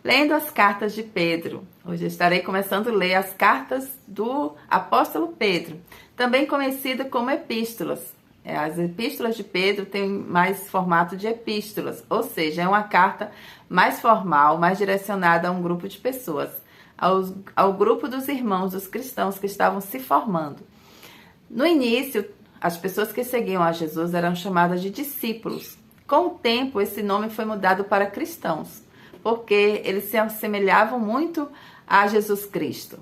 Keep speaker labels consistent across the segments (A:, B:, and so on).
A: lendo as cartas de Pedro. Hoje eu estarei começando a ler as cartas do apóstolo Pedro, também conhecida como epístolas. As epístolas de Pedro têm mais formato de epístolas, ou seja, é uma carta mais formal, mais direcionada a um grupo de pessoas, ao grupo dos irmãos, dos cristãos que estavam se formando. No início, as pessoas que seguiam a Jesus eram chamadas de discípulos. Com o tempo, esse nome foi mudado para cristãos, porque eles se assemelhavam muito a Jesus Cristo.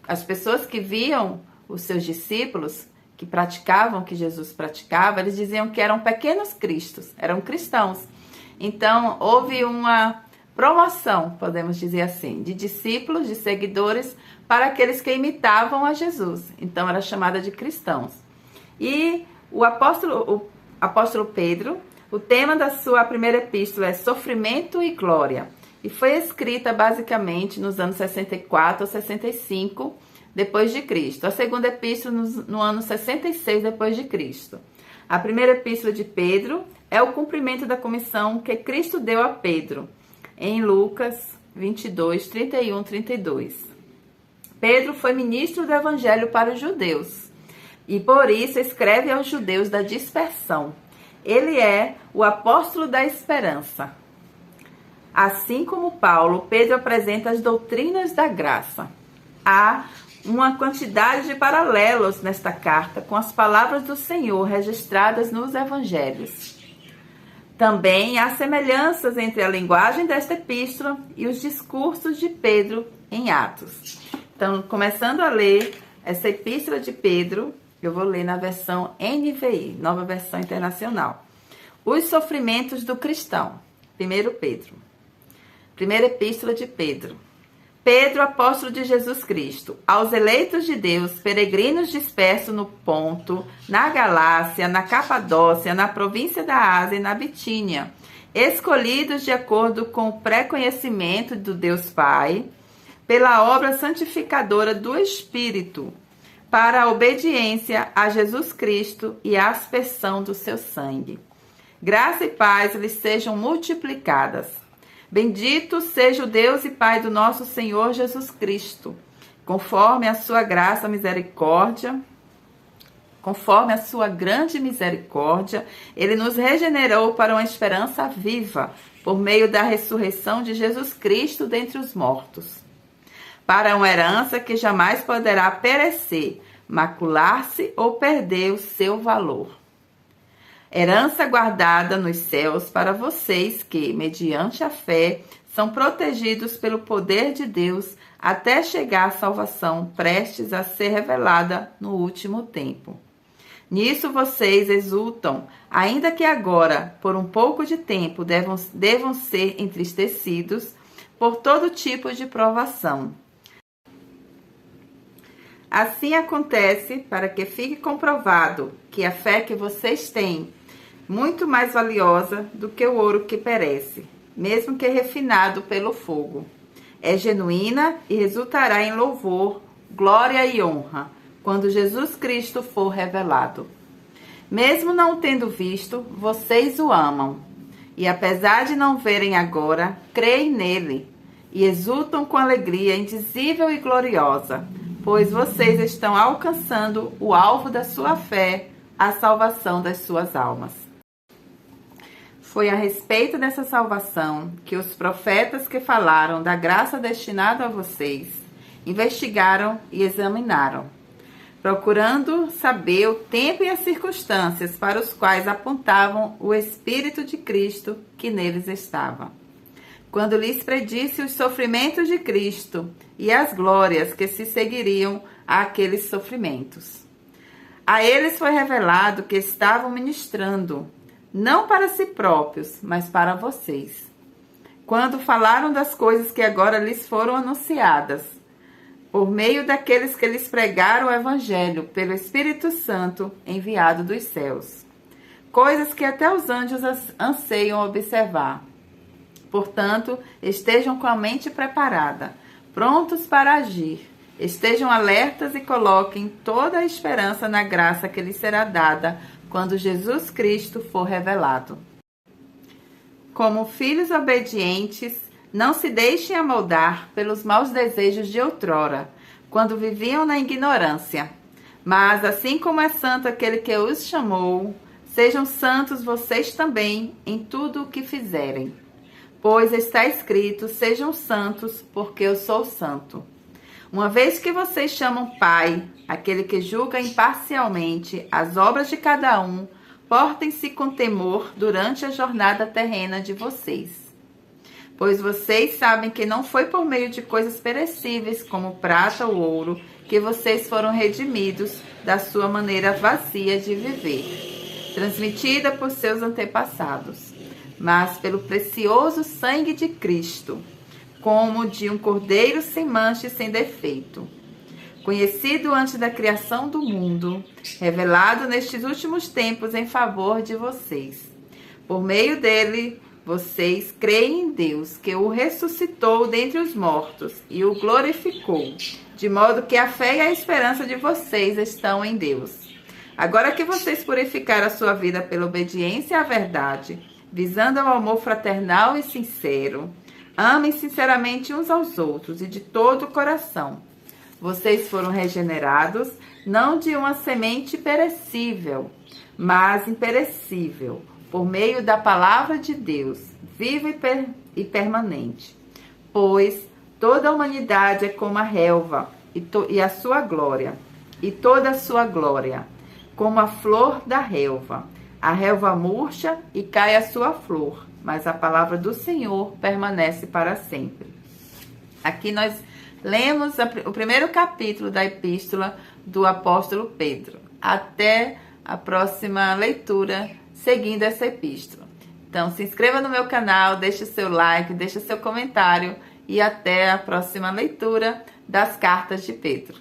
A: As pessoas que viam os seus discípulos, que praticavam o que Jesus praticava, eles diziam que eram pequenos cristos, eram cristãos. Então, houve uma promoção, podemos dizer assim, de discípulos, de seguidores, para aqueles que imitavam a Jesus. Então, era chamada de cristãos. E o apóstolo Pedro, o tema da sua primeira epístola é Sofrimento e Glória. E foi escrita basicamente nos anos 64 ou 65 depois de Cristo. A segunda epístola no ano 66 depois de Cristo. A primeira epístola de Pedro é o cumprimento da comissão que Cristo deu a Pedro, em Lucas 22, 31, 32. Pedro foi ministro do evangelho para os judeus e por isso escreve aos judeus da dispersão. Ele é o apóstolo da esperança. Assim como Paulo, Pedro apresenta as doutrinas da graça. Há uma quantidade de paralelos nesta carta com as palavras do Senhor registradas nos evangelhos. Também há semelhanças entre a linguagem desta epístola e os discursos de Pedro em Atos. Então, começando a ler essa epístola de Pedro, eu vou ler na versão NVI, Nova Versão Internacional. Os sofrimentos do cristão. 1 Pedro. Primeira epístola de Pedro. Pedro, apóstolo de Jesus Cristo, aos eleitos de Deus, peregrinos dispersos no Ponto, na Galácia, na Capadócia, na província da Ásia e na Bitínia, escolhidos de acordo com o pré-conhecimento do Deus Pai, pela obra santificadora do Espírito, para a obediência a Jesus Cristo e a aspersão do seu sangue. Graça e paz lhes sejam multiplicadas. Bendito seja o Deus e Pai do nosso Senhor Jesus Cristo, conforme a sua graça e misericórdia, conforme a sua grande misericórdia, ele nos regenerou para uma esperança viva, por meio da ressurreição de Jesus Cristo dentre os mortos, para uma herança que jamais poderá perecer, macular-se ou perder o seu valor. Herança guardada nos céus para vocês que, mediante a fé, são protegidos pelo poder de Deus até chegar à salvação prestes a ser revelada no último tempo. Nisso vocês exultam, ainda que agora, por um pouco de tempo, devam ser entristecidos por todo tipo de provação. Assim acontece para que fique comprovado que a fé que vocês têm muito mais valiosa do que o ouro que perece, mesmo que refinado pelo fogo. É genuína e resultará em louvor, glória e honra, quando Jesus Cristo for revelado. Mesmo não tendo visto, vocês o amam, e apesar de não verem agora, creem nele, e exultam com alegria indizível e gloriosa, pois vocês estão alcançando o alvo da sua fé, a salvação das suas almas. Foi a respeito dessa salvação que os profetas que falaram da graça destinada a vocês investigaram e examinaram, procurando saber o tempo e as circunstâncias para os quais apontavam o Espírito de Cristo que neles estava. Quando lhes predisse os sofrimentos de Cristo e as glórias que se seguiriam àqueles sofrimentos. A eles foi revelado que estavam ministrando, não para si próprios, mas para vocês, quando falaram das coisas que agora lhes foram anunciadas, por meio daqueles que lhes pregaram o Evangelho pelo Espírito Santo enviado dos céus, coisas que até os anjos anseiam observar. Portanto, estejam com a mente preparada, prontos para agir, estejam alertas e coloquem toda a esperança na graça que lhes será dada quando Jesus Cristo for revelado. Como filhos obedientes, Não se deixem amoldar pelos maus desejos de outrora, quando viviam na ignorância. Mas, assim como é santo aquele que os chamou, sejam santos vocês também em tudo o que fizerem. Pois está escrito, sejam santos, porque eu sou santo. Uma vez que vocês chamam Pai, aquele que julga imparcialmente as obras de cada um, portem-se com temor durante a jornada terrena de vocês. Pois vocês sabem que não foi por meio de coisas perecíveis, como prata ou ouro, que vocês foram redimidos da sua maneira vazia de viver, transmitida por seus antepassados, mas pelo precioso sangue de Cristo, como de um cordeiro sem mancha e sem defeito, conhecido antes da criação do mundo, revelado nestes últimos tempos em favor de vocês. Por meio dele, vocês creem em Deus, que o ressuscitou dentre os mortos e o glorificou, de modo que a fé e a esperança de vocês estão em Deus. Agora que vocês purificaram a sua vida pela obediência à verdade, visando ao amor fraternal e sincero, amem sinceramente uns aos outros e de todo o coração. Vocês foram regenerados, não de uma semente perecível, mas imperecível, por meio da palavra de Deus, viva e permanente. Pois toda a humanidade é como a relva, e a sua glória, e toda a sua glória, como a flor da relva. A relva murcha e cai a sua flor, mas a palavra do Senhor permanece para sempre. Aqui nós lemos o primeiro capítulo da epístola do apóstolo Pedro. Até a próxima leitura seguindo essa epístola. Então, se inscreva no meu canal, deixe seu like, deixe seu comentário e até a próxima leitura das cartas de Pedro.